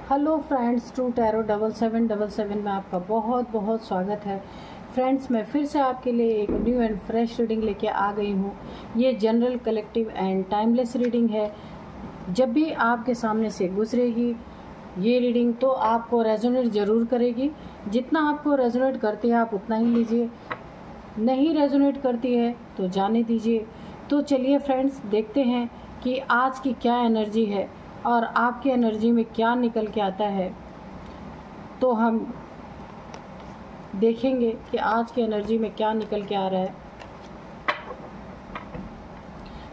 Hello friends, true tarot 7777 में आपका बहुत बहुत स्वागत है। फ्रेंड्स, मैं फिर से आपके लिए एक न्यू एंड फ्रेश रीडिंग लेके आ गई हूँ। ये general, collective and timeless reading है। जब भी आपके सामने से गुजरेगी ये रीडिंग तो आपको रेजोनेट ज़रूर करेगी। जितना आपको रेजोनेट करती है आप उतना ही लीजिए, नहीं रेजोनेट करती है तो जाने दीजिए। तो चलिए फ्रेंड्स, देखते हैं कि आज की क्या एनर्जी है और आपकी एनर्जी में क्या निकल के आता है। तो हम देखेंगे कि आज की एनर्जी में क्या निकल के आ रहा है।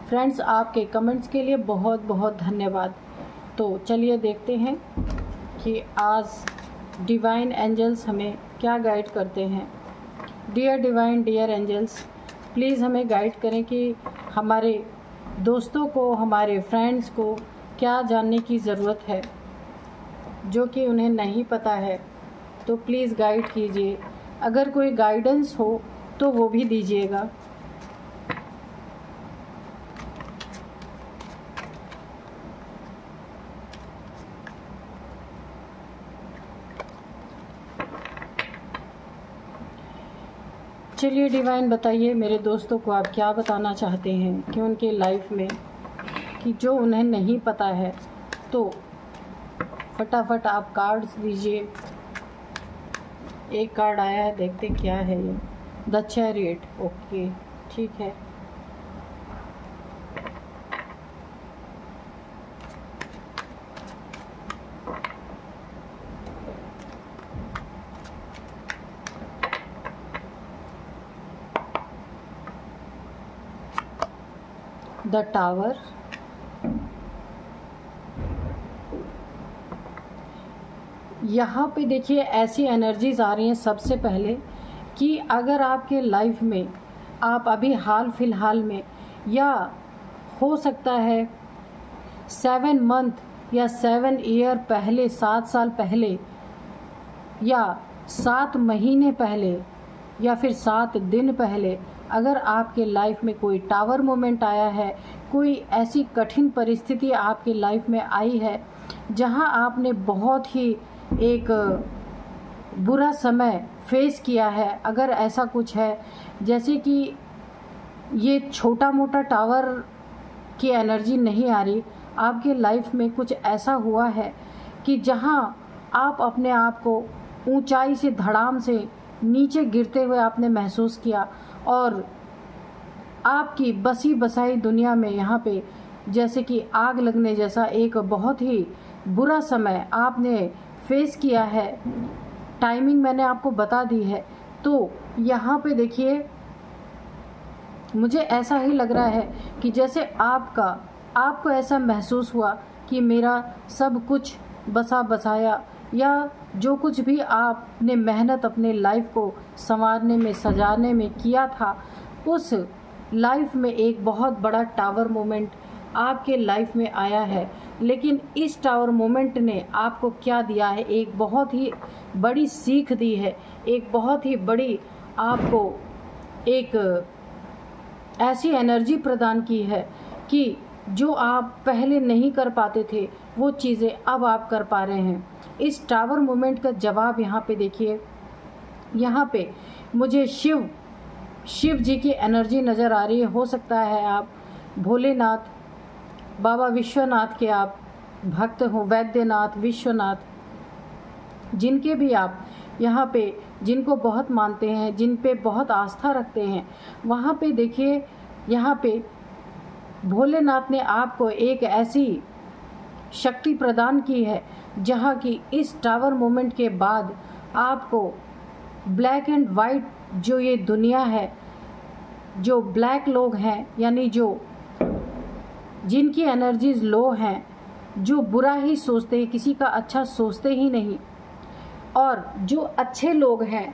फ्रेंड्स, आपके कमेंट्स के लिए बहुत बहुत धन्यवाद। तो चलिए देखते हैं कि आज डिवाइन एंजल्स हमें क्या गाइड करते हैं। Dear divine, dear angels, please हमें गाइड करें कि हमारे दोस्तों को, हमारे फ्रेंड्स को क्या जानने की ज़रूरत है जो कि उन्हें नहीं पता है। तो प्लीज़ गाइड कीजिए। अगर कोई गाइडेंस हो तो वो भी दीजिएगा। चलिए डिवाइन, बताइए मेरे दोस्तों को आप क्या बताना चाहते हैं कि उनके लाइफ में कि जो उन्हें नहीं पता है। तो फटाफट आप कार्ड्स दीजिए। एक कार्ड आया है, देखते क्या है ये। The chariot. ओके, ठीक है। The tower. यहाँ पे देखिए ऐसी एनर्जीज आ रही हैं सबसे पहले कि अगर आपके लाइफ में आप अभी हाल फिलहाल में, या हो सकता है 7 मंथ या 7 ईयर पहले, 7 साल पहले, या 7 महीने पहले, या फिर 7 दिन पहले, अगर आपके लाइफ में कोई टावर मोमेंट आया है, कोई ऐसी कठिन परिस्थिति आपकी लाइफ में आई है जहां आपने बहुत ही एक बुरा समय फेस किया है, अगर ऐसा कुछ है, जैसे कि ये छोटा मोटा टावर की एनर्जी नहीं आ रही, आपके लाइफ में कुछ ऐसा हुआ है कि जहां आप अपने आप को ऊंचाई से, धड़ाम से नीचे गिरते हुए आपने महसूस किया, और आपकी बसी बसाई दुनिया में यहाँ पे जैसे कि आग लगने जैसा एक बहुत ही बुरा समय आपने फेस किया है। टाइमिंग मैंने आपको बता दी है। तो यहाँ पे देखिए, मुझे ऐसा ही लग रहा है कि जैसे आपको ऐसा महसूस हुआ कि मेरा सब कुछ बसा बसाया, या जो कुछ भी आपने मेहनत अपने लाइफ को संवारने में, सजाने में किया था, उस लाइफ में एक बहुत बड़ा टावर मोमेंट आपके लाइफ में आया है। लेकिन इस टावर मोमेंट ने आपको क्या दिया है? एक बहुत ही बड़ी सीख दी है, एक बहुत ही बड़ी आपको एक ऐसी एनर्जी प्रदान की है कि जो आप पहले नहीं कर पाते थे वो चीज़ें अब आप कर पा रहे हैं। इस टावर मोमेंट का जवाब यहाँ पे देखिए। यहाँ पे मुझे शिव जी की एनर्जी नज़र आ रही है। हो सकता है आप भोलेनाथ, बाबा विश्वनाथ के आप भक्त हो, वैद्यनाथ, विश्वनाथ, जिनके भी आप यहाँ पे, जिनको बहुत मानते हैं, जिन पे बहुत आस्था रखते हैं, वहाँ पे देखिए, यहाँ पे भोलेनाथ ने आपको एक ऐसी शक्ति प्रदान की है जहाँ की इस टावर मोमेंट के बाद आपको ब्लैक एंड वाइट जो ये दुनिया है, जो ब्लैक लोग हैं, यानी जो जिनकी एनर्जीज लो हैं, जो बुरा ही सोचते हैं, किसी का अच्छा सोचते ही नहीं, और जो अच्छे लोग हैं,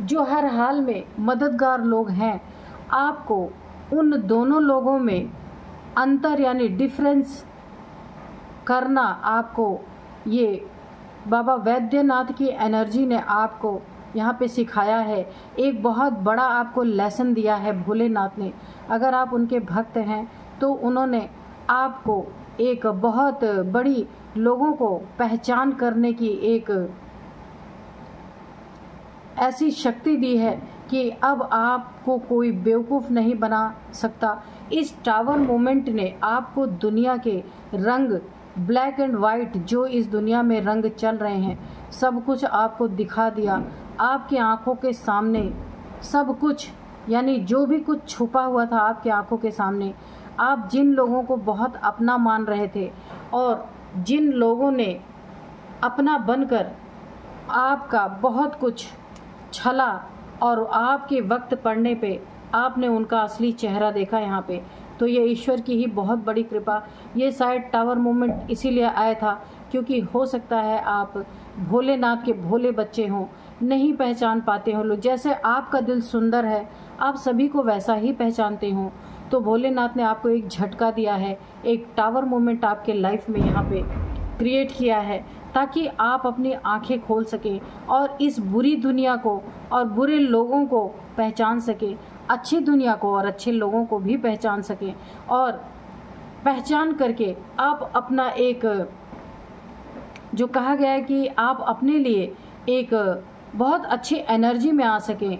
जो हर हाल में मददगार लोग हैं, आपको उन दोनों लोगों में अंतर यानी डिफरेंस करना आपको ये बाबा वैद्यनाथ की एनर्जी ने आपको यहाँ पे सिखाया है। एक बहुत बड़ा आपको लेसन दिया है भोलेनाथ ने। अगर आप उनके भक्त हैं तो उन्होंने आपको एक बहुत बड़ी लोगों को पहचान करने की एक ऐसी शक्ति दी है कि अब आपको कोई बेवकूफ़ नहीं बना सकता। इस टावर मोमेंट ने आपको दुनिया के रंग, ब्लैक एंड वाइट, जो इस दुनिया में रंग चल रहे हैं, सब कुछ आपको दिखा दिया। आपकी आंखों के सामने सब कुछ, यानी जो भी कुछ छुपा हुआ था आपकी आंखों के सामने, आप जिन लोगों को बहुत अपना मान रहे थे और जिन लोगों ने अपना बनकर आपका बहुत कुछ छला और आपके वक्त पड़ने पे आपने उनका असली चेहरा देखा यहाँ पे, तो ये ईश्वर की ही बहुत बड़ी कृपा। ये शायद टावर मोमेंट इसीलिए आया था क्योंकि हो सकता है आप भोलेनाथ के भोले बच्चे हों, नहीं पहचान पाते हो लोग। जैसे आपका दिल सुंदर है, आप सभी को वैसा ही पहचानते हो, तो भोलेनाथ ने आपको एक झटका दिया है, एक टावर मोमेंट आपके लाइफ में यहाँ पे क्रिएट किया है ताकि आप अपनी आंखें खोल सकें और इस बुरी दुनिया को और बुरे लोगों को पहचान सकें, अच्छी दुनिया को और अच्छे लोगों को भी पहचान सकें, और पहचान करके आप अपना एक, जो कहा गया है कि आप अपने लिए एक बहुत अच्छी एनर्जी में आ सकें,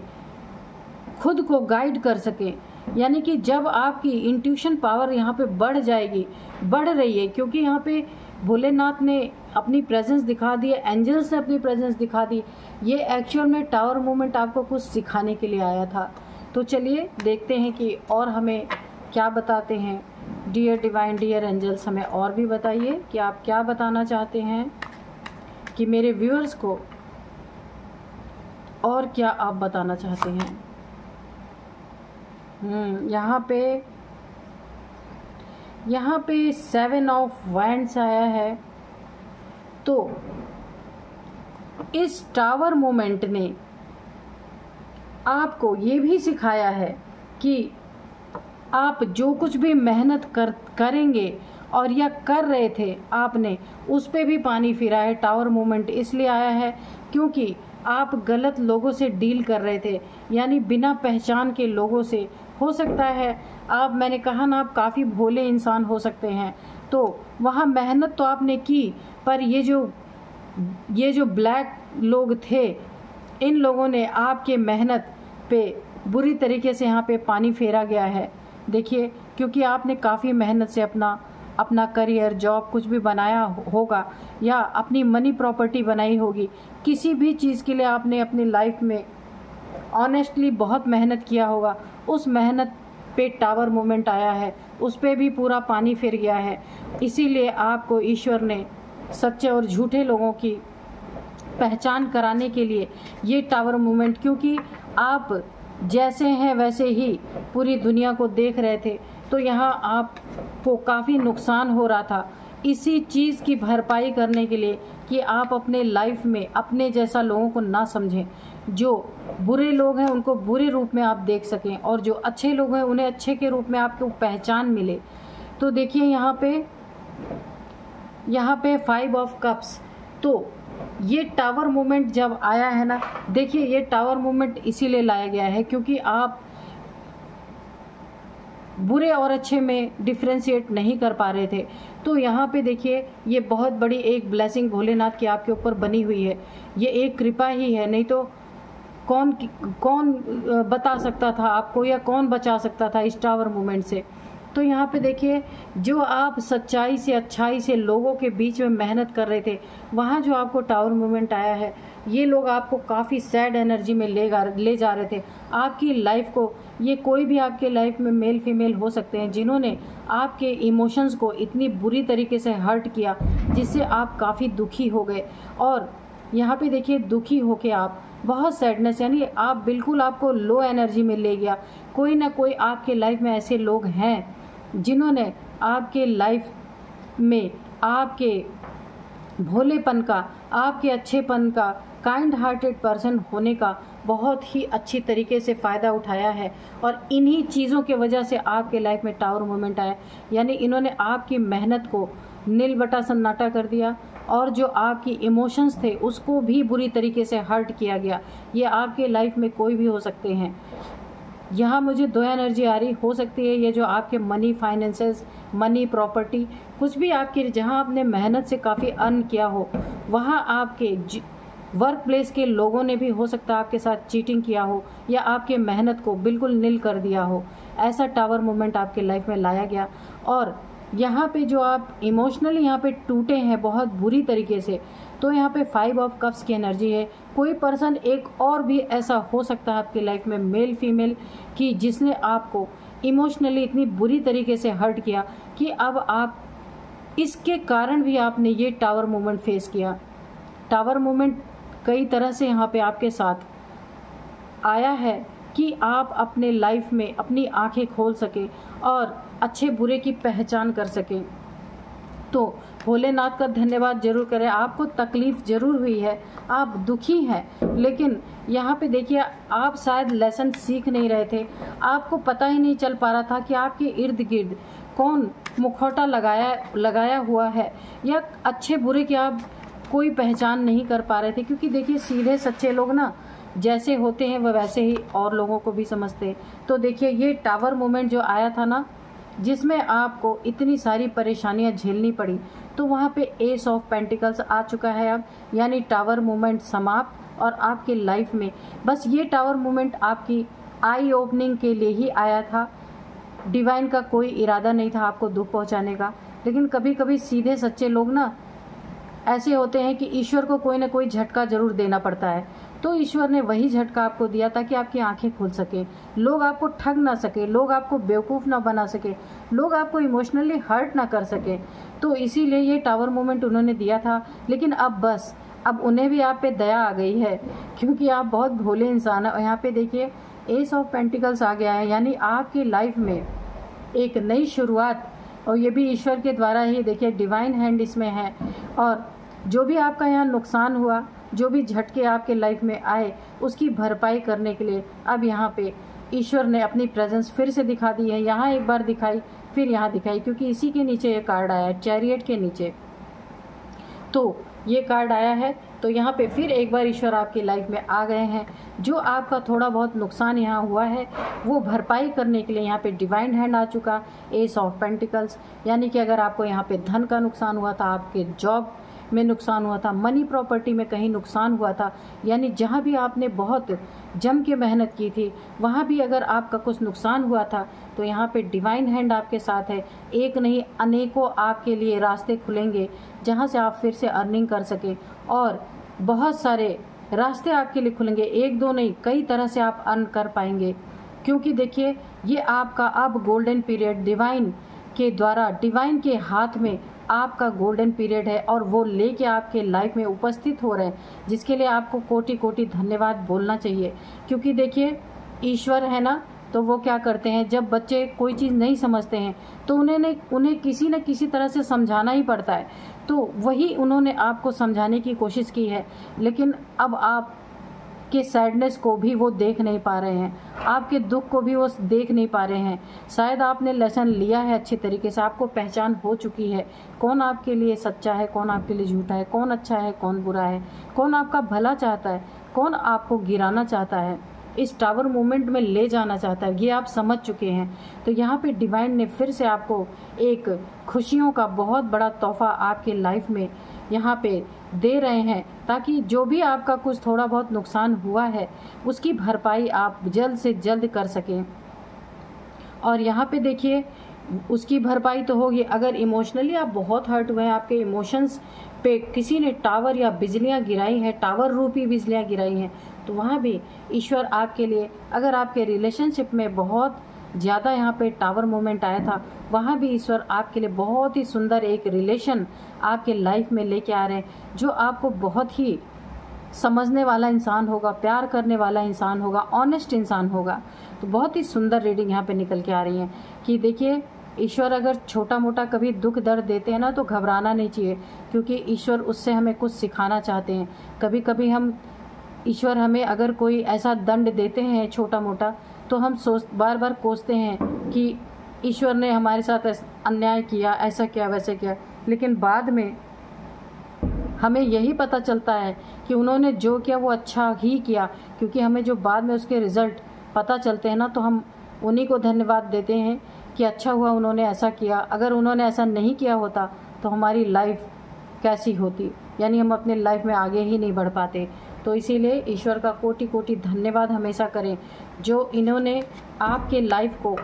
खुद को गाइड कर सकें। यानी कि जब आपकी इंट्यूशन पावर यहाँ पे बढ़ जाएगी, बढ़ रही है, क्योंकि यहाँ पे भोलेनाथ ने अपनी प्रेजेंस दिखा दी, एंजल्स ने अपनी प्रेजेंस दिखा दी। ये एक्चुअल में टावर मूवमेंट आपको कुछ सिखाने के लिए आया था। तो चलिए देखते हैं कि और हमें क्या बताते हैं। डियर डिवाइन, डियर एंजल्स, हमें और भी बताइए कि आप क्या बताना चाहते हैं, कि मेरे व्यूअर्स को और क्या आप बताना चाहते हैं। यहाँ पे 7 ऑफ वैंड्स आया है। तो इस टावर मोमेंट ने आपको ये भी सिखाया है कि आप जो कुछ भी मेहनत करेंगे और या कर रहे थे आपने, उस पे भी पानी फिरा है। टावर मोमेंट इसलिए आया है क्योंकि आप गलत लोगों से डील कर रहे थे, यानी बिना पहचान के लोगों से। हो सकता है आप, मैंने कहा ना, आप काफ़ी भोले इंसान हो सकते हैं, तो वहाँ मेहनत तो आपने की, पर ये जो ब्लैक लोग थे, इन लोगों ने आपके मेहनत पे बुरी तरीके से यहाँ पे पानी फेरा गया है। देखिए, क्योंकि आपने काफ़ी मेहनत से अपना करियर, जॉब कुछ भी बनाया होगा या अपनी मनी प्रॉपर्टी बनाई होगी, किसी भी चीज़ के लिए आपने अपनी लाइफ में ऑनेस्टली बहुत मेहनत किया होगा। उस मेहनत पे टावर मोमेंट आया है, उस पे भी पूरा पानी फिर गया है। इसीलिए आपको ईश्वर ने सच्चे और झूठे लोगों की पहचान कराने के लिए ये टावर मूवमेंट, क्योंकि आप जैसे हैं वैसे ही पूरी दुनिया को देख रहे थे, तो यहाँ आपको काफ़ी नुकसान हो रहा था। इसी चीज़ की भरपाई करने के लिए कि आप अपने लाइफ में अपने जैसा लोगों को ना समझें, जो बुरे लोग हैं उनको बुरे रूप में आप देख सकें और जो अच्छे लोग हैं उन्हें अच्छे के रूप में आपको पहचान मिले। तो देखिए यहाँ पे 5 ऑफ कप्स, तो ये टावर मूवमेंट जब आया है ना, देखिए ये टावर मूवमेंट इसीलिए लाया गया है क्योंकि आप बुरे और अच्छे में डिफ्रेंशिएट नहीं कर पा रहे थे। तो यहाँ पे देखिए, ये बहुत बड़ी एक ब्लेसिंग भोलेनाथ की आपके ऊपर बनी हुई है। ये एक कृपा ही है, नहीं तो कौन बता सकता था आपको, या कौन बचा सकता था इस टावर मूवमेंट से। तो यहाँ पे देखिए, जो आप सच्चाई से, अच्छाई से लोगों के बीच में मेहनत कर रहे थे, वहाँ जो आपको टावर मूवमेंट आया है, ये लोग आपको काफ़ी सैड एनर्जी में ले जा रहे थे आपकी लाइफ को। ये कोई भी आपके लाइफ में मेल फीमेल हो सकते हैं जिन्होंने आपके इमोशंस को इतनी बुरी तरीके से हर्ट किया जिससे आप काफ़ी दुखी हो गए। और यहाँ पे देखिए, दुखी होके आप बहुत सैडनेस, यानी आप बिल्कुल, आपको लो एनर्जी में ले गया। कोई ना कोई आपके लाइफ में ऐसे लोग हैं जिन्होंने आपके लाइफ में आपके भोलेपन का, आपके अच्छेपन का, काइंड हार्टेड पर्सन होने का बहुत ही अच्छी तरीके से फ़ायदा उठाया है, और इन्हीं चीज़ों के वजह से आपके लाइफ में टावर मूवमेंट आया। यानी इन्होंने आपकी मेहनत को नील बटा सन्नाटा कर दिया, और जो आपकी इमोशंस थे उसको भी बुरी तरीके से हर्ट किया गया। ये आपके लाइफ में कोई भी हो सकते हैं। यहाँ मुझे दो एनर्जी आ रही, हो सकती है ये जो आपके मनी फाइनेंसेस, मनी प्रॉपर्टी, कुछ भी आपकी जहाँ आपने मेहनत से काफ़ी अर्न किया हो, वहाँ आपके वर्क प्लेस के लोगों ने भी हो सकता है आपके साथ चीटिंग किया हो या आपके मेहनत को बिल्कुल नील कर दिया हो। ऐसा टावर मूवमेंट आपके लाइफ में लाया गया। और यहाँ पे जो आप इमोशनली यहाँ पे टूटे हैं बहुत बुरी तरीके से, तो यहाँ पे 5 ऑफ कप्स की एनर्जी है। कोई पर्सन एक और भी ऐसा हो सकता है आपकी लाइफ में, मेल फीमेल, कि जिसने आपको इमोशनली इतनी बुरी तरीके से हर्ट किया कि अब आप इसके कारण भी आपने ये टावर मूवमेंट फेस किया। टावर मूवमेंट कई तरह से यहाँ पे आपके साथ आया है कि आप अपने लाइफ में अपनी आंखें खोल सके और अच्छे बुरे की पहचान कर सकें। तो भोलेनाथ का धन्यवाद जरूर करें। आपको तकलीफ जरूर हुई है, आप दुखी हैं, लेकिन यहाँ पे देखिए आप शायद लेसन सीख नहीं रहे थे। आपको पता ही नहीं चल पा रहा था कि आपके इर्द गिर्द कौन मुखौटा लगाया हुआ है, या अच्छे बुरे की आप कोई पहचान नहीं कर पा रहे थे। क्योंकि देखिए सीधे सच्चे लोग ना जैसे होते हैं वह वैसे ही और लोगों को भी समझते हैं। तो देखिए ये टावर मूवमेंट जो आया था ना, जिसमें आपको इतनी सारी परेशानियां झेलनी पड़ी, तो वहाँ पे एस ऑफ पेंटिकल्स आ चुका है अब, यानी टावर मूवमेंट समाप्त। और आपके लाइफ में बस ये टावर मूवमेंट आपकी आई ओपनिंग के लिए ही आया था। डिवाइन का कोई इरादा नहीं था आपको दुख पहुँचाने का। लेकिन कभी कभी सीधे सच्चे लोग ना ऐसे होते हैं कि ईश्वर को कोई ना कोई झटका जरूर देना पड़ता है। तो ईश्वर ने वही झटका आपको दिया ताकि आपकी आंखें खुल सके, लोग आपको ठग ना सके, लोग आपको बेवकूफ़ ना बना सके, लोग आपको इमोशनली हर्ट ना कर सके। तो इसीलिए ये टावर मूवमेंट उन्होंने दिया था। लेकिन अब उन्हें भी आप पे दया आ गई है, क्योंकि आप बहुत भोले इंसान हैं। और यहाँ पे देखिए एस ऑफ पेंटिकल्स आ गया है, यानी आपकी लाइफ में एक नई शुरुआत, और ये भी ईश्वर के द्वारा ही। देखिए डिवाइन हैंड इसमें है। और जो भी आपका यहाँ नुकसान हुआ, जो भी झटके आपके लाइफ में आए, उसकी भरपाई करने के लिए अब यहाँ पे ईश्वर ने अपनी प्रेजेंस फिर से दिखा दी है। यहाँ एक बार दिखाई, फिर यहाँ दिखाई, क्योंकि इसी के नीचे ये कार्ड आया है, चैरियट के नीचे। तो ये कार्ड आया है, तो यहाँ पे फिर एक बार ईश्वर आपकी लाइफ में आ गए हैं। जो आपका थोड़ा बहुत नुकसान यहाँ हुआ है वो भरपाई करने के लिए यहाँ पे डिवाइन हैंड आ चुका, एस ऑफ पेंटिकल्स। यानी कि अगर आपको यहाँ पे धन का नुकसान हुआ था, आपके जॉब में नुकसान हुआ था, मनी प्रॉपर्टी में कहीं नुकसान हुआ था, यानी जहाँ भी आपने बहुत जम के मेहनत की थी वहाँ भी अगर आपका कुछ नुकसान हुआ था, तो यहाँ पे डिवाइन हैंड आपके साथ है। एक नहीं अनेकों आपके लिए रास्ते खुलेंगे जहाँ से आप फिर से अर्निंग कर सके, और बहुत सारे रास्ते आपके लिए खुलेंगे। एक दो नहीं, कई तरह से आप अर्न कर पाएंगे। क्योंकि देखिए ये आपका अब गोल्डन पीरियड डिवाइन के द्वारा, डिवाइन के हाथ में आपका गोल्डन पीरियड है, और वो लेके आपके लाइफ में उपस्थित हो रहे हैं, जिसके लिए आपको कोटि कोटि धन्यवाद बोलना चाहिए। क्योंकि देखिए ईश्वर है ना, तो वो क्या करते हैं, जब बच्चे कोई चीज़ नहीं समझते हैं तो उन्हें किसी न किसी तरह से समझाना ही पड़ता है। तो वही उन्होंने आपको समझाने की कोशिश की है। लेकिन अब आप के सैडनेस को भी वो देख नहीं पा रहे हैं, आपके दुख को भी वो देख नहीं पा रहे हैं। शायद आपने लेसन लिया है अच्छे तरीके से, आपको पहचान हो चुकी है कौन आपके लिए सच्चा है, कौन आपके लिए झूठा है, कौन अच्छा है, कौन बुरा है, कौन आपका भला चाहता है, कौन आपको गिराना चाहता है, इस टावर मूवमेंट में ले जाना चाहता है, ये आप समझ चुके हैं। तो यहाँ पे डिवाइन ने फिर से आपको एक खुशियों का बहुत बड़ा तोहफा आपके लाइफ में यहाँ पे दे रहे हैं, ताकि जो भी आपका कुछ थोड़ा बहुत नुकसान हुआ है उसकी भरपाई आप जल्द से जल्द कर सकें। और यहाँ पे देखिए उसकी भरपाई तो होगी, अगर इमोशनली आप बहुत हर्ट हुए हैं, आपके इमोशंस पे किसी ने टावर या बिजलियाँ गिराई हैं, टावर रूपी बिजलियाँ गिराई हैं, तो वहाँ भी ईश्वर आपके लिए, अगर आपके रिलेशनशिप में बहुत ज़्यादा यहाँ पे टावर मोमेंट आया था, वहाँ भी ईश्वर आपके लिए बहुत ही सुंदर एक रिलेशन आपके लाइफ में लेके आ रहे हैं, जो आपको बहुत ही समझने वाला इंसान होगा, प्यार करने वाला इंसान होगा, ऑनेस्ट इंसान होगा। तो बहुत ही सुंदर रीडिंग यहाँ पे निकल के आ रही है कि देखिए ईश्वर अगर छोटा मोटा कभी दुख दर्द देते हैं ना, तो घबराना नहीं चाहिए, क्योंकि ईश्वर उससे हमें कुछ सिखाना चाहते हैं। कभी कभी ईश्वर हमें अगर कोई ऐसा दंड देते हैं छोटा मोटा, तो हम बार बार कोसते हैं कि ईश्वर ने हमारे साथ अन्याय किया, ऐसा किया, वैसे किया, लेकिन बाद में हमें यही पता चलता है कि उन्होंने जो किया वो अच्छा ही किया, क्योंकि हमें जो बाद में उसके रिजल्ट पता चलते हैं ना, तो हम उन्हीं को धन्यवाद देते हैं कि अच्छा हुआ उन्होंने ऐसा किया। अगर उन्होंने ऐसा नहीं किया होता तो हमारी लाइफ कैसी होती, यानी हम अपने लाइफ में आगे ही नहीं बढ़ पाते। तो इसीलिए ईश्वर का कोटि कोटि धन्यवाद हमेशा करें, जो इन्होंने आपके लाइफ को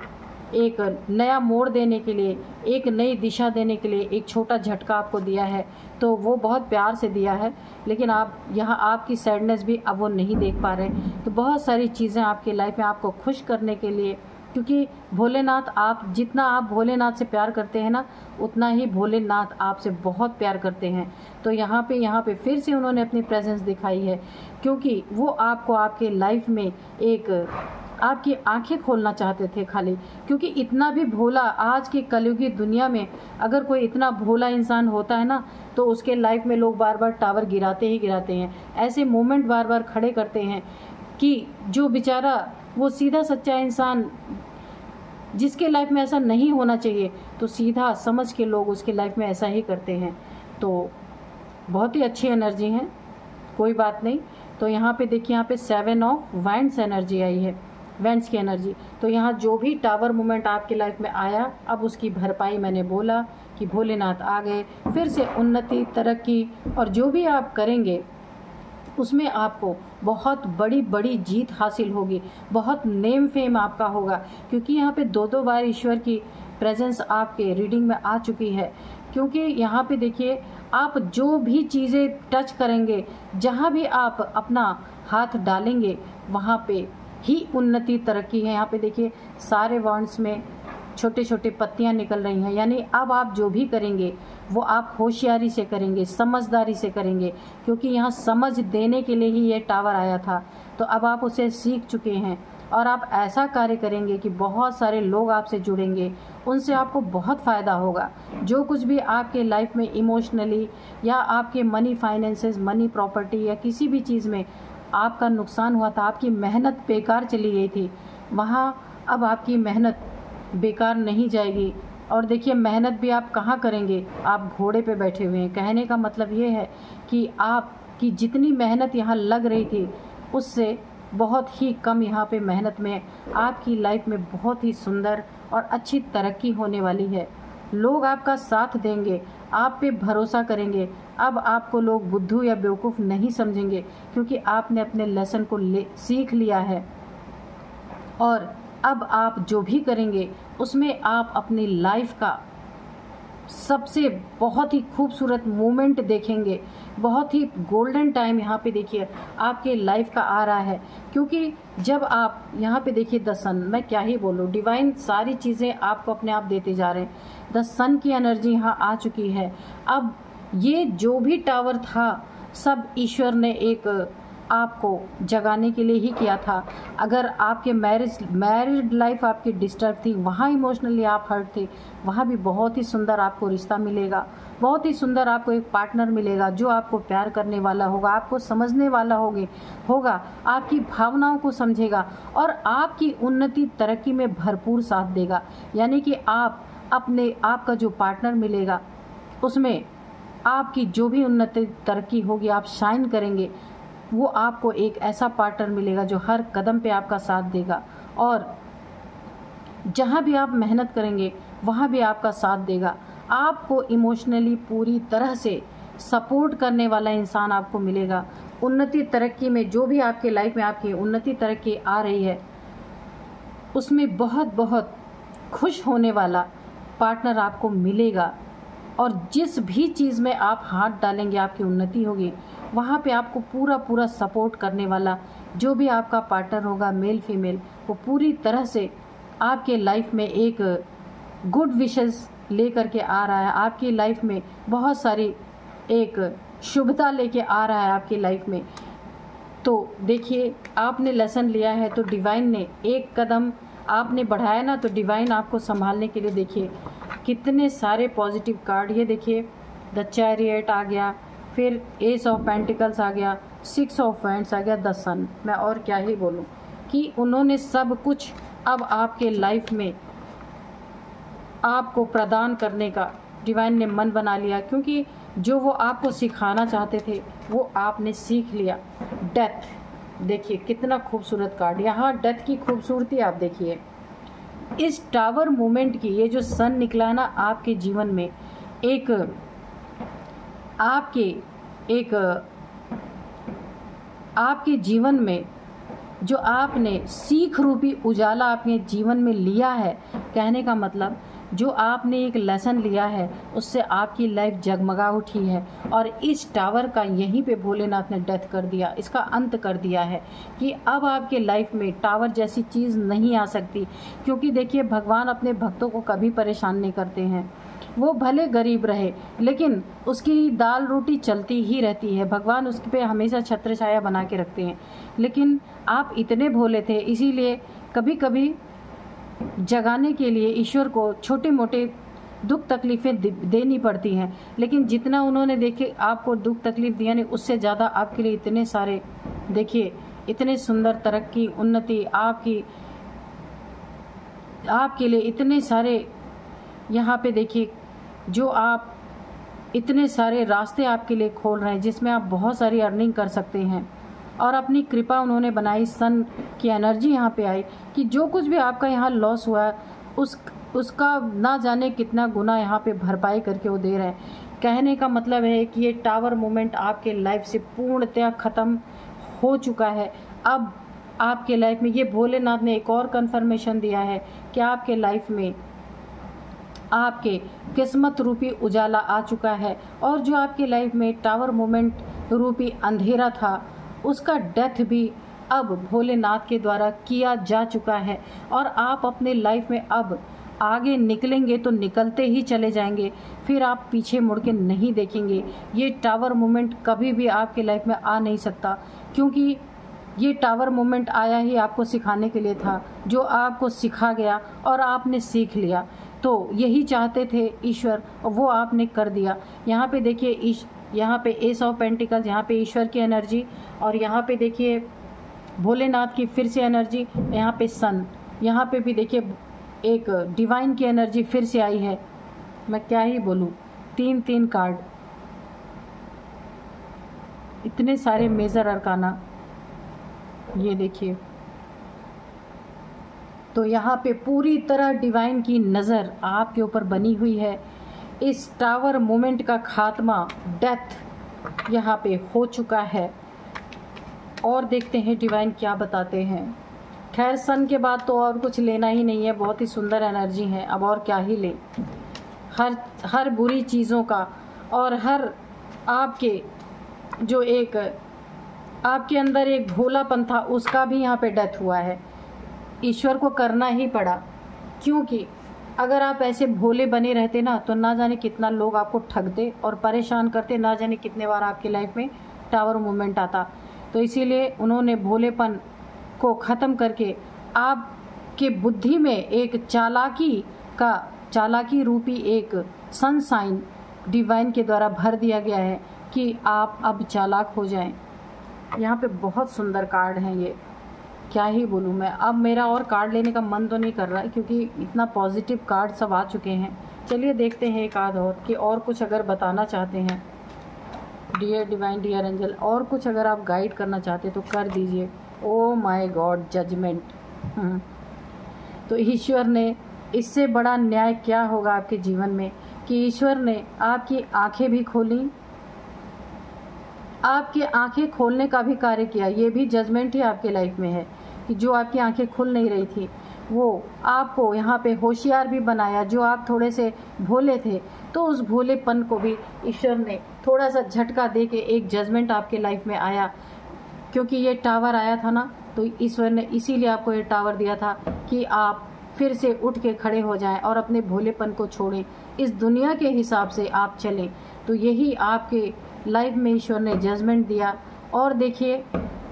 एक नया मोड़ देने के लिए, एक नई दिशा देने के लिए एक छोटा झटका आपको दिया है। तो वो बहुत प्यार से दिया है, लेकिन आप यहाँ आपकी सैडनेस भी अब वो नहीं देख पा रहे। तो बहुत सारी चीज़ें आपकी लाइफ में आपको खुश करने के लिए, क्योंकि भोलेनाथ, आप जितना आप भोलेनाथ से प्यार करते हैं ना, उतना ही भोलेनाथ आपसे बहुत प्यार करते हैं। तो यहाँ पे फिर से उन्होंने अपनी प्रेजेंस दिखाई है, क्योंकि वो आपको आपके लाइफ में एक आपकी आंखें खोलना चाहते थे खाली। क्योंकि इतना भी भोला, आज की कलयुगी दुनिया में अगर कोई इतना भोला इंसान होता है ना, तो उसके लाइफ में लोग बार बार टावर गिराते ही गिराते हैं, ऐसे मोमेंट बार बार खड़े करते हैं कि जो बेचारा वो सीधा सच्चा इंसान जिसके लाइफ में ऐसा नहीं होना चाहिए, तो सीधा समझ के लोग उसके लाइफ में ऐसा ही करते हैं। तो बहुत ही अच्छी एनर्जी है, कोई बात नहीं। तो यहाँ पे देखिए, यहाँ पे 7 ऑफ वाइंड्स एनर्जी आई है, वेंट्स की एनर्जी। तो यहाँ जो भी टावर मोमेंट आपकी लाइफ में आया, अब उसकी भरपाई मैंने बोला कि भोलेनाथ आ गए। फिर से उन्नति, तरक्की, और जो भी आप करेंगे उसमें आपको बहुत बड़ी बड़ी जीत हासिल होगी, बहुत नेम फेम आपका होगा। क्योंकि यहाँ पे 2-2 बार ईश्वर की प्रेजेंस आपके रीडिंग में आ चुकी है। क्योंकि यहाँ पे देखिए, आप जो भी चीज़ें टच करेंगे, जहाँ भी आप अपना हाथ डालेंगे, वहाँ पे ही उन्नति, तरक्की है। यहाँ पे देखिए, सारे वॉन्ड्स में छोटे छोटे पत्तियां निकल रही हैं, यानी अब आप जो भी करेंगे वो आप होशियारी से करेंगे, समझदारी से करेंगे। क्योंकि यहाँ समझ देने के लिए ही ये टावर आया था, तो अब आप उसे सीख चुके हैं और आप ऐसा कार्य करेंगे कि बहुत सारे लोग आपसे जुड़ेंगे, उनसे आपको बहुत फ़ायदा होगा। जो कुछ भी आपके लाइफ में इमोशनली या आपके मनी फाइनेंसेस, मनी प्रॉपर्टी या किसी भी चीज़ में आपका नुकसान हुआ था, आपकी मेहनत बेकार चली गई थी, वहाँ अब आपकी मेहनत बेकार नहीं जाएगी। और देखिए, मेहनत भी आप कहाँ करेंगे, आप घोड़े पे बैठे हुए हैं। कहने का मतलब ये है कि आपकी जितनी मेहनत यहाँ लग रही थी, उससे बहुत ही कम यहाँ पे मेहनत में आपकी लाइफ में बहुत ही सुंदर और अच्छी तरक्की होने वाली है। लोग आपका साथ देंगे, आप पे भरोसा करेंगे। अब आपको लोग बुद्धू या बेवकूफ़ नहीं समझेंगे, क्योंकि आपने अपने लेसन को सीख लिया है। और अब आप जो भी करेंगे उसमें आप अपनी लाइफ का सबसे बहुत ही खूबसूरत मोमेंट देखेंगे। बहुत ही गोल्डन टाइम यहाँ पे देखिए आपके लाइफ का आ रहा है। क्योंकि जब आप यहाँ पे देखिए द सन, मैं क्या ही बोलूँ, डिवाइन सारी चीज़ें आपको अपने आप देते जा रहे हैं। द सन की एनर्जी यहाँ आ चुकी है। अब ये जो भी टावर था, सब ईश्वर ने एक आपको जगाने के लिए ही किया था। अगर आपके मैरिड लाइफ आपकी डिस्टर्ब थी, वहाँ इमोशनली आप हर्ट थे, वहाँ भी बहुत ही सुंदर आपको रिश्ता मिलेगा, बहुत ही सुंदर आपको एक पार्टनर मिलेगा जो आपको प्यार करने वाला होगा, आपको समझने वाला होगा, आपकी भावनाओं को समझेगा और आपकी उन्नति तरक्की में भरपूर साथ देगा। यानी कि आपका जो पार्टनर मिलेगा, उसमें आपकी जो भी उन्नति तरक्की होगी, आप शाइन करेंगे, वो आपको एक ऐसा पार्टनर मिलेगा जो हर कदम पे आपका साथ देगा और जहाँ भी आप मेहनत करेंगे वहाँ भी आपका साथ देगा। आपको इमोशनली पूरी तरह से सपोर्ट करने वाला इंसान आपको मिलेगा। उन्नति तरक्की में जो भी आपके लाइफ में आपकी उन्नति तरक्की आ रही है, उसमें बहुत बहुत खुश होने वाला पार्टनर आपको मिलेगा। और जिस भी चीज़ में आप हाथ डालेंगे आपकी उन्नति होगी, वहाँ पे आपको पूरा सपोर्ट करने वाला जो भी आपका पार्टनर होगा, मेल फीमेल, वो पूरी तरह से आपके लाइफ में एक गुड विशेस लेकर के आ रहा है। आपकी लाइफ में बहुत सारी एक शुभता लेके आ रहा है आपकी लाइफ में। तो देखिए, आपने लेसन लिया है तो डिवाइन ने एक कदम आपने बढ़ाया ना, तो डिवाइन आपको संभालने के लिए देखिए कितने सारे पॉजिटिव कार्ड। ये देखिए, द चैरियट आ गया, फिर एस ऑफ पेंटिकल्स आ गया, 6 ऑफ वैंड्स आ गया, द सन। मैं और क्या ही बोलूं कि उन्होंने सब कुछ अब आपके लाइफ में आपको प्रदान करने का डिवाइन ने मन बना लिया। क्योंकि जो वो आपको सिखाना चाहते थे वो आपने सीख लिया। डेथ, देखिए कितना खूबसूरत कार्ड, यहाँ डेथ की खूबसूरती आप देखिए। इस टावर मूवमेंट की ये जो सन निकला है ना आपके जीवन में, एक आपके जीवन में जो आपने सीख रूपी उजाला अपने जीवन में लिया है, कहने का मतलब जो आपने एक लेसन लिया है उससे आपकी लाइफ जगमगा उठी है। और इस टावर का यहीं पे भोलेनाथ ने डेथ कर दिया, इसका अंत कर दिया है कि अब आपके लाइफ में टावर जैसी चीज़ नहीं आ सकती। क्योंकि देखिए भगवान अपने भक्तों को कभी परेशान नहीं करते हैं, वो भले गरीब रहे लेकिन उसकी दाल रोटी चलती ही रहती है, भगवान उस पे हमेशा छत्र छाया बना के रखते हैं। लेकिन आप इतने भोले थे, इसीलिए कभी कभी जगाने के लिए ईश्वर को छोटे मोटे दुख तकलीफ़ें देनी पड़ती हैं। लेकिन जितना उन्होंने देखे आपको दुख तकलीफ़ दिया नहीं, उससे ज़्यादा आपके लिए इतने सारे देखिए इतने सुंदर तरक्की उन्नति आपके लिए इतने सारे यहाँ पे देखिए जो आप इतने सारे रास्ते आपके लिए खोल रहे हैं जिसमें आप बहुत सारी अर्निंग कर सकते हैं। और अपनी कृपा उन्होंने बनाई, सन की एनर्जी यहाँ पे आई कि जो कुछ भी आपका यहाँ लॉस हुआ है उसका ना जाने कितना गुना यहाँ पे भरपाई करके वो दे रहे हैं। कहने का मतलब है कि ये टावर मूवमेंट आपके लाइफ से पूर्णतः ख़त्म हो चुका है। अब आपके लाइफ में ये भोलेनाथ ने एक और कन्फर्मेशन दिया है कि आपके लाइफ में आपके किस्मत रूपी उजाला आ चुका है। और जो आपकी लाइफ में टावर मूवमेंट रूपी अंधेरा था उसका डेथ भी अब भोलेनाथ के द्वारा किया जा चुका है। और आप अपने लाइफ में अब आगे निकलेंगे तो निकलते ही चले जाएंगे, फिर आप पीछे मुड़ के नहीं देखेंगे। ये टावर मूवमेंट कभी भी आपके लाइफ में आ नहीं सकता, क्योंकि ये टावर मूवमेंट आया ही आपको सिखाने के लिए था, जो आपको सिखा गया और आपने सीख लिया। तो यही चाहते थे ईश्वर, वो आपने कर दिया। यहाँ पे देखिए यहाँ पे एस ऑफ पेंटिकल्स, यहाँ पे ईश्वर की एनर्जी, और यहाँ पे देखिए भोलेनाथ की फिर से एनर्जी, यहाँ पे सन, यहाँ पे भी देखिए एक डिवाइन की एनर्जी फिर से आई है। मैं क्या ही बोलूँ, 3 कार्ड, इतने सारे मेजर अरकाना, ये देखिए। तो यहाँ पे पूरी तरह डिवाइन की नज़र आपके ऊपर बनी हुई है। इस टावर मोमेंट का खात्मा, डेथ यहाँ पे हो चुका है। और देखते हैं डिवाइन क्या बताते हैं। खैर सन के बाद तो और कुछ लेना ही नहीं है, बहुत ही सुंदर एनर्जी है, अब और क्या ही ले। हर बुरी चीज़ों का और हर आपके जो एक आपके अंदर एक भोलापन था उसका भी यहाँ पे डेथ हुआ है। ईश्वर को करना ही पड़ा, क्योंकि अगर आप ऐसे भोले बने रहते ना तो ना जाने कितना लोग आपको ठगते और परेशान करते, ना जाने कितने बार आपकी लाइफ में टावर मूवमेंट आता। तो इसीलिए उन्होंने भोलेपन को ख़त्म करके आपके बुद्धि में एक चालाकी रूपी एक सनसाइन डिवाइन के द्वारा भर दिया गया है कि आप अब चालाक हो जाएं। यहाँ पे बहुत सुंदर कार्ड हैं ये, क्या ही बोलूँ मैं। अब मेरा और कार्ड लेने का मन तो नहीं कर रहा है, क्योंकि इतना पॉजिटिव कार्ड सब आ चुके हैं। चलिए देखते हैं एक आध और कुछ अगर बताना चाहते हैं डियर डिवाइन, डियर एंजल, और कुछ अगर आप गाइड करना चाहते तो कर दीजिए। Oh my God, judgement. तो ईश्वर ने, इससे बड़ा न्याय क्या होगा आपके जीवन में कि ईश्वर ने आपकी आंखें भी खोली, आपकी आंखें खोलने का भी कार्य किया। ये भी जजमेंट ही आपके लाइफ में है कि जो आपकी आंखें खुल नहीं रही थी वो आपको यहाँ पे होशियार भी बनाया। जो आप थोड़े से भोले थे तो उस भोलेपन को भी ईश्वर ने थोड़ा सा झटका दे के एक जजमेंट आपके लाइफ में आया। क्योंकि ये टावर आया था ना, तो ईश्वर ने इसीलिए आपको ये टावर दिया था कि आप फिर से उठ के खड़े हो जाएं और अपने भोलेपन को छोड़ें, इस दुनिया के हिसाब से आप चलें। तो यही आपके लाइफ में ईश्वर ने जजमेंट दिया। और देखिए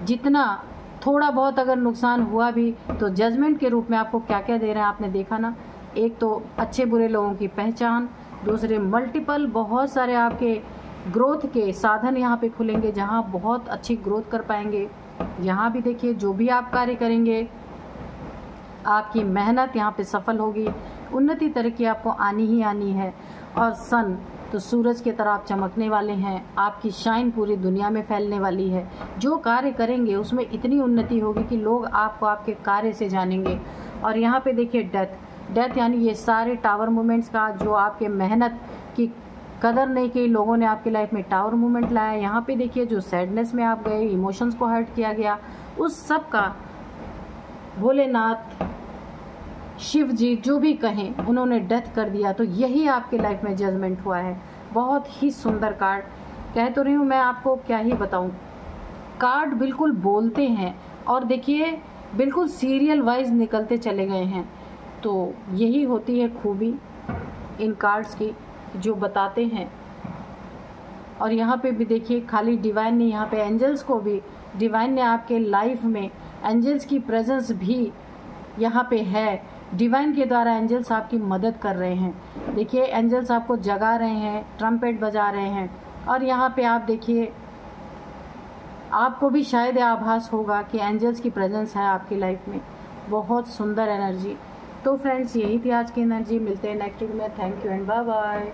जितना थोड़ा बहुत अगर नुकसान हुआ भी तो जजमेंट के रूप में आपको क्या क्या दे रहे हैं आपने देखा ना। एक तो अच्छे बुरे लोगों की पहचान, दूसरे मल्टीपल बहुत सारे आपके ग्रोथ के साधन यहाँ पे खुलेंगे जहाँ बहुत अच्छी ग्रोथ कर पाएंगे। यहाँ भी देखिए जो भी आप कार्य करेंगे आपकी मेहनत यहाँ पे सफल होगी, उन्नति तरक्की आपको आनी ही आनी है। और सन तो सूरज की तरह आप चमकने वाले हैं, आपकी शाइन पूरी दुनिया में फैलने वाली है। जो कार्य करेंगे उसमें इतनी उन्नति होगी कि लोग आपको आपके कार्य से जानेंगे। और यहाँ पे देखिए डेथ यानी ये सारे टावर मूवमेंट्स का जो आपके मेहनत की कदर नहीं की लोगों ने आपकी लाइफ में टावर मूवमेंट लाया। यहाँ पे देखिए जो सैडनेस में आप गए, इमोशंस को हर्ट किया गया, उस सब का भोलेनाथ, शिव जी जो भी कहें, उन्होंने डेथ कर दिया। तो यही आपके लाइफ में जजमेंट हुआ है। बहुत ही सुंदर कार्ड, कह तो रही हूँ मैं, आपको क्या ही बताऊँ। कार्ड बिल्कुल बोलते हैं और देखिए बिल्कुल सीरियल वाइज निकलते चले गए हैं। तो यही होती है खूबी इन कार्ड्स की, जो बताते हैं। और यहाँ पे भी देखिए खाली डिवाइन ने, यहाँ पे एंजल्स को भी डिवाइन ने आपके लाइफ में, एंजल्स की प्रेजेंस भी यहाँ पे है। डिवाइन के द्वारा एंजल्स आपकी मदद कर रहे हैं। देखिए एंजल्स आपको जगा रहे हैं, ट्रम्पेट बजा रहे हैं। और यहाँ पे आप देखिए, आपको भी शायद आभास होगा कि एंजल्स की प्रेजेंस है आपकी लाइफ में। बहुत सुंदर एनर्जी। तो फ्रेंड्स, यही थी आज की एनर्जी। मिलते हैं नेक्स्ट वीडियो में। Thank you and bye bye.